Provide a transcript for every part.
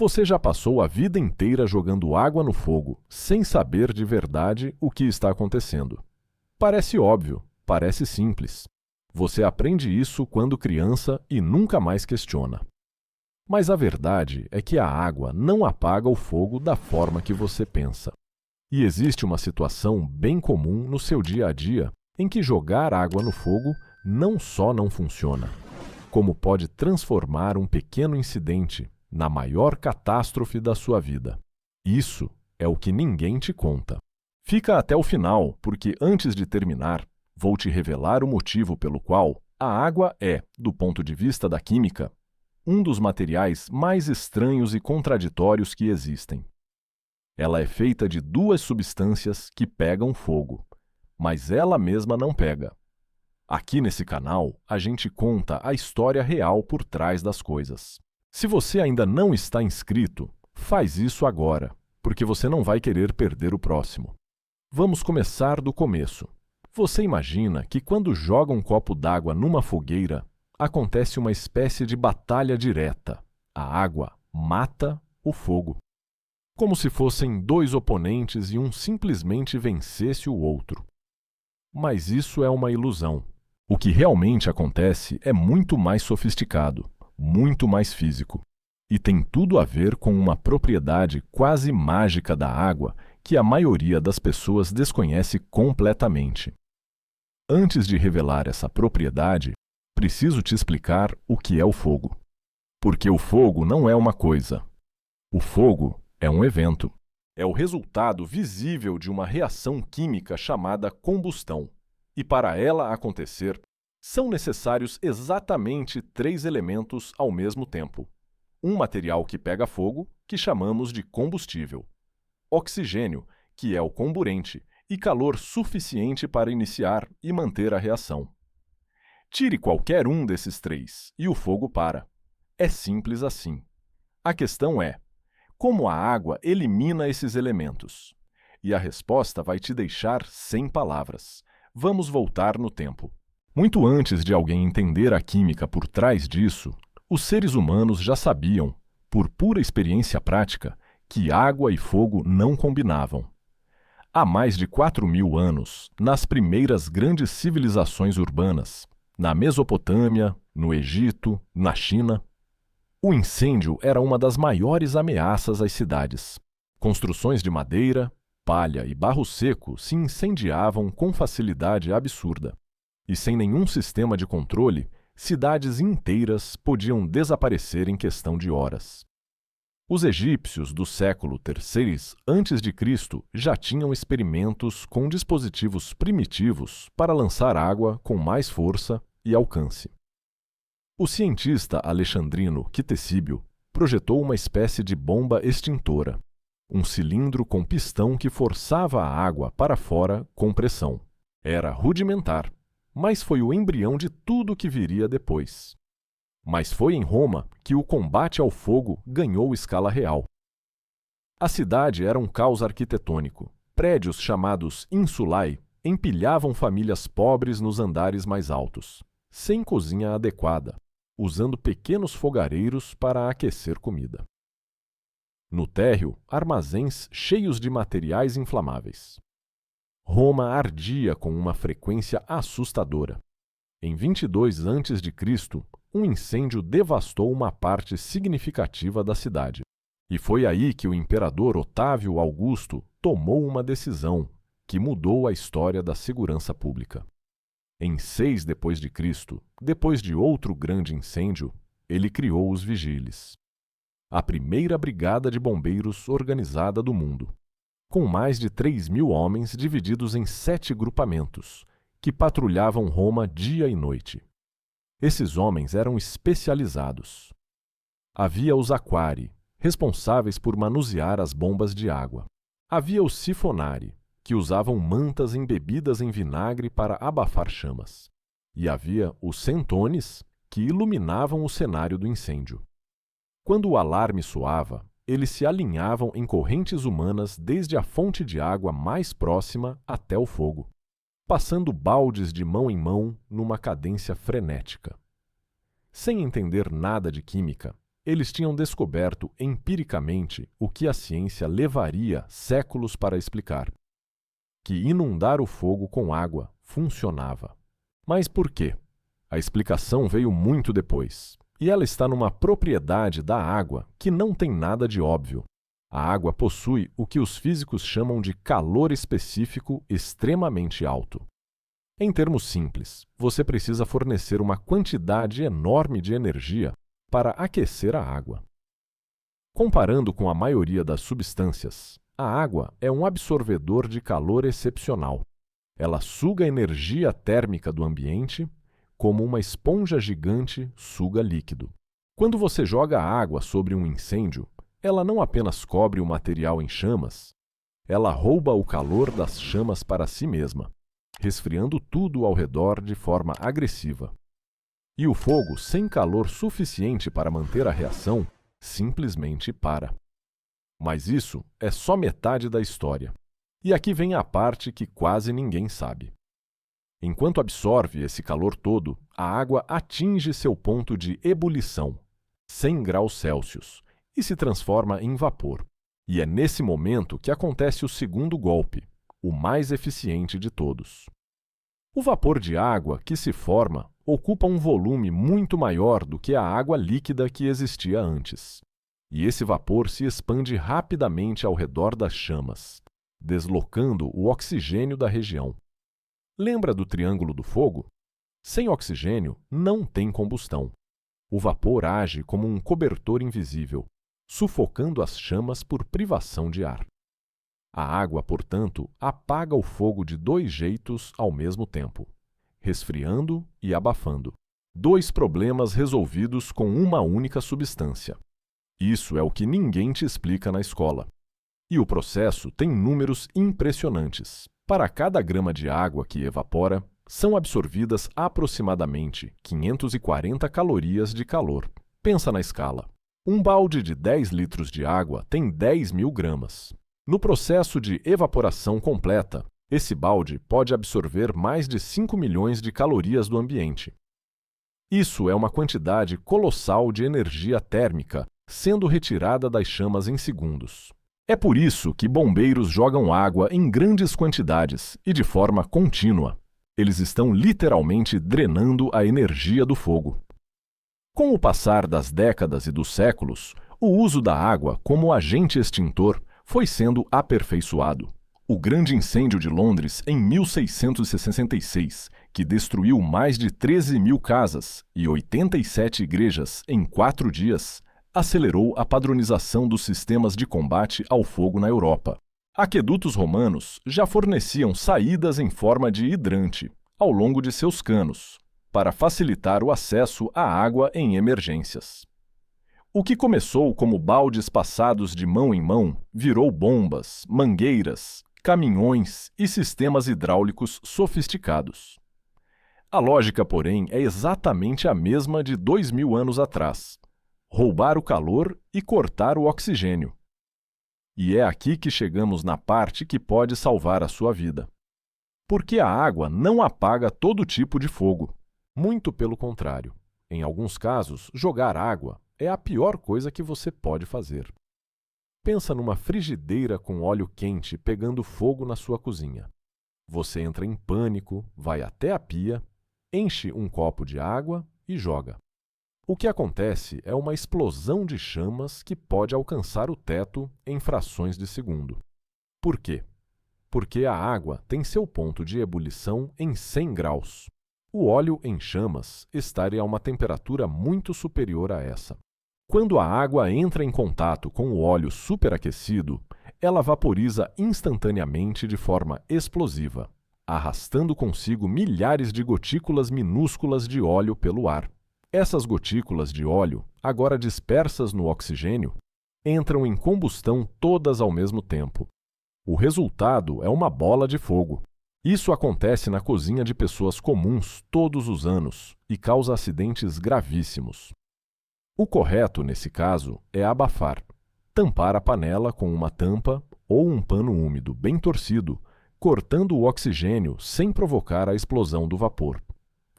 Você já passou a vida inteira jogando água no fogo, sem saber de verdade o que está acontecendo. Parece óbvio, parece simples. Você aprende isso quando criança e nunca mais questiona. Mas a verdade é que a água não apaga o fogo da forma que você pensa. E existe uma situação bem comum no seu dia a dia em que jogar água no fogo não só não funciona, como pode transformar um pequeno incidente na maior catástrofe da sua vida. Isso é o que ninguém te conta. Fica até o final, porque antes de terminar, vou te revelar o motivo pelo qual a água é, do ponto de vista da química, um dos materiais mais estranhos e contraditórios que existem. Ela é feita de duas substâncias que pegam fogo, mas ela mesma não pega. Aqui nesse canal, a gente conta a história real por trás das coisas. Se você ainda não está inscrito, faz isso agora, porque você não vai querer perder o próximo. Vamos começar do começo. Você imagina que quando joga um copo d'água numa fogueira, acontece uma espécie de batalha direta. A água mata o fogo. Como se fossem dois oponentes e um simplesmente vencesse o outro. Mas isso é uma ilusão. O que realmente acontece é muito mais sofisticado, muito mais físico, e tem tudo a ver com uma propriedade quase mágica da água que a maioria das pessoas desconhece completamente. Antes de revelar essa propriedade, preciso te explicar o que é o fogo. Porque o fogo não é uma coisa. O fogo é um evento. É o resultado visível de uma reação química chamada combustão. E para ela acontecer, são necessários exatamente 3 elementos ao mesmo tempo. Um material que pega fogo, que chamamos de combustível. Oxigênio, que é o comburente, e calor suficiente para iniciar e manter a reação. Tire qualquer um desses 3 e o fogo para. É simples assim. A questão é, como a água elimina esses elementos? E a resposta vai te deixar sem palavras. Vamos voltar no tempo. Muito antes de alguém entender a química por trás disso, os seres humanos já sabiam, por pura experiência prática, que água e fogo não combinavam. Há mais de 4.000 anos, nas primeiras grandes civilizações urbanas, na Mesopotâmia, no Egito, na China, o incêndio era uma das maiores ameaças às cidades. Construções de madeira, palha e barro seco se incendiavam com facilidade absurda. E sem nenhum sistema de controle, cidades inteiras podiam desaparecer em questão de horas. Os egípcios do século III a.C. já tinham experimentos com dispositivos primitivos para lançar água com mais força e alcance. O cientista alexandrino Ctesíbio projetou uma espécie de bomba extintora, um cilindro com pistão que forçava a água para fora com pressão. Era rudimentar, mas foi o embrião de tudo que viria depois. Mas foi em Roma que o combate ao fogo ganhou escala real. A cidade era um caos arquitetônico. Prédios chamados insulae empilhavam famílias pobres nos andares mais altos, sem cozinha adequada, usando pequenos fogareiros para aquecer comida. No térreo, armazéns cheios de materiais inflamáveis. Roma ardia com uma frequência assustadora. Em 22 a.C., um incêndio devastou uma parte significativa da cidade. E foi aí que o imperador Otávio Augusto tomou uma decisão que mudou a história da segurança pública. Em 6 d.C., depois de outro grande incêndio, ele criou os vigiles. A primeira brigada de bombeiros organizada do mundo, com mais de 3.000 homens divididos em 7 grupamentos, que patrulhavam Roma dia e noite. Esses homens eram especializados. Havia os aquari, responsáveis por manusear as bombas de água. Havia os sifonari, que usavam mantas embebidas em vinagre para abafar chamas. E havia os centones, que iluminavam o cenário do incêndio. Quando o alarme soava, eles se alinhavam em correntes humanas desde a fonte de água mais próxima até o fogo, passando baldes de mão em mão numa cadência frenética. Sem entender nada de química, Eles tinham descoberto empiricamente o que a ciência levaria séculos para explicar: que inundar o fogo com água funcionava. Mas por quê? A explicação veio muito depois, e ela está numa propriedade da água que não tem nada de óbvio. A água possui o que os físicos chamam de calor específico extremamente alto. Em termos simples, você precisa fornecer uma quantidade enorme de energia para aquecer a água. Comparando com a maioria das substâncias, a água é um absorvedor de calor excepcional. Ela suga a energia térmica do ambiente como uma esponja gigante suga líquido. Quando você joga água sobre um incêndio, ela não apenas cobre o material em chamas, ela rouba o calor das chamas para si mesma, resfriando tudo ao redor de forma agressiva. E o fogo, sem calor suficiente para manter a reação, simplesmente para. Mas isso é só metade da história. E aqui vem a parte que quase ninguém sabe. Enquanto absorve esse calor todo, a água atinge seu ponto de ebulição, 100 graus Celsius, e se transforma em vapor. E é nesse momento que acontece o segundo golpe, o mais eficiente de todos. O vapor de água que se forma ocupa um volume muito maior do que a água líquida que existia antes. E esse vapor se expande rapidamente ao redor das chamas, deslocando o oxigênio da região. Lembra do triângulo do fogo? Sem oxigênio, não tem combustão. O vapor age como um cobertor invisível, sufocando as chamas por privação de ar. A água, portanto, apaga o fogo de dois jeitos ao mesmo tempo, resfriando e abafando. Dois problemas resolvidos com uma única substância. Isso é o que ninguém te explica na escola. E o processo tem números impressionantes. Para cada grama de água que evapora, são absorvidas aproximadamente 540 calorias de calor. Pensa na escala. Um balde de 10 litros de água tem 10.000 gramas. No processo de evaporação completa, esse balde pode absorver mais de 5 milhões de calorias do ambiente. Isso é uma quantidade colossal de energia térmica sendo retirada das chamas em segundos. É por isso que bombeiros jogam água em grandes quantidades e de forma contínua. Eles estão literalmente drenando a energia do fogo. Com o passar das décadas e dos séculos, o uso da água como agente extintor foi sendo aperfeiçoado. O grande incêndio de Londres em 1666, que destruiu mais de 13.000 casas e 87 igrejas em 4 dias, acelerou a padronização dos sistemas de combate ao fogo na Europa. Aquedutos romanos já forneciam saídas em forma de hidrante ao longo de seus canos, para facilitar o acesso à água em emergências. O que começou como baldes passados de mão em mão virou bombas, mangueiras, caminhões e sistemas hidráulicos sofisticados. A lógica, porém, é exatamente a mesma de 2.000 anos atrás: roubar o calor e cortar o oxigênio. E é aqui que chegamos na parte que pode salvar a sua vida. Porque a água não apaga todo tipo de fogo. Muito pelo contrário. Em alguns casos, jogar água é a pior coisa que você pode fazer. Pensa numa frigideira com óleo quente pegando fogo na sua cozinha. Você entra em pânico, vai até a pia, enche um copo de água e joga. O que acontece é uma explosão de chamas que pode alcançar o teto em frações de segundo. Por quê? Porque a água tem seu ponto de ebulição em 100 graus. O óleo em chamas estaria a uma temperatura muito superior a essa. Quando a água entra em contato com o óleo superaquecido, ela vaporiza instantaneamente de forma explosiva, arrastando consigo milhares de gotículas minúsculas de óleo pelo ar. Essas gotículas de óleo, agora dispersas no oxigênio, entram em combustão todas ao mesmo tempo. O resultado é uma bola de fogo. Isso acontece na cozinha de pessoas comuns todos os anos e causa acidentes gravíssimos. O correto, nesse caso, é abafar. Tampar a panela com uma tampa ou um pano úmido bem torcido, cortando o oxigênio sem provocar a explosão do vapor.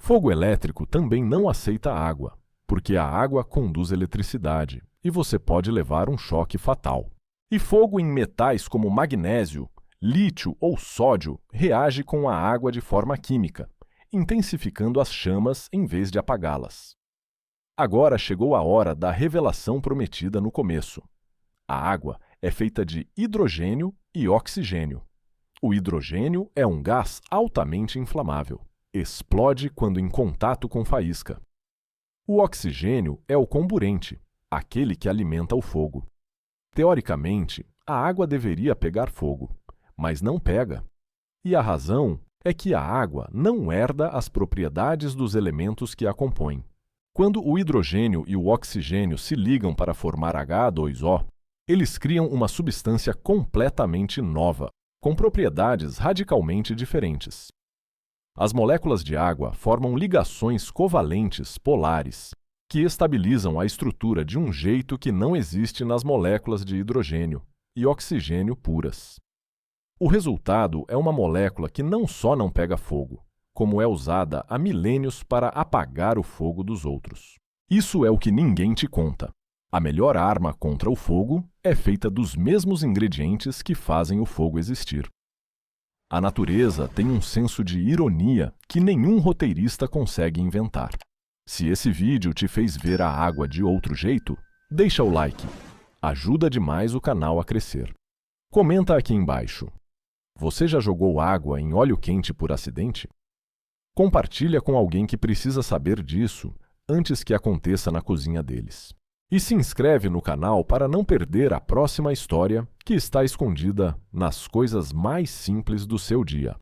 Fogo elétrico também não aceita água, porque a água conduz eletricidade e você pode levar um choque fatal. E fogo em metais como magnésio, lítio ou sódio reage com a água de forma química, intensificando as chamas em vez de apagá-las. Agora chegou a hora da revelação prometida no começo. A água é feita de hidrogênio e oxigênio. O hidrogênio é um gás altamente inflamável. Explode quando em contato com faísca. O oxigênio é o comburente, aquele que alimenta o fogo. Teoricamente, a água deveria pegar fogo, mas não pega. E a razão é que a água não herda as propriedades dos elementos que a compõem. Quando o hidrogênio e o oxigênio se ligam para formar H2O, eles criam uma substância completamente nova, com propriedades radicalmente diferentes. As moléculas de água formam ligações covalentes polares, que estabilizam a estrutura de um jeito que não existe nas moléculas de hidrogênio e oxigênio puras. O resultado é uma molécula que não só não pega fogo, como é usada há milênios para apagar o fogo dos outros. Isso é o que ninguém te conta. A melhor arma contra o fogo é feita dos mesmos ingredientes que fazem o fogo existir. A natureza tem um senso de ironia que nenhum roteirista consegue inventar. Se esse vídeo te fez ver a água de outro jeito, deixa o like. Ajuda demais o canal a crescer. Comenta aqui embaixo. Você já jogou água em óleo quente por acidente? Compartilha com alguém que precisa saber disso antes que aconteça na cozinha deles. E se inscreve no canal para não perder a próxima história que está escondida nas coisas mais simples do seu dia.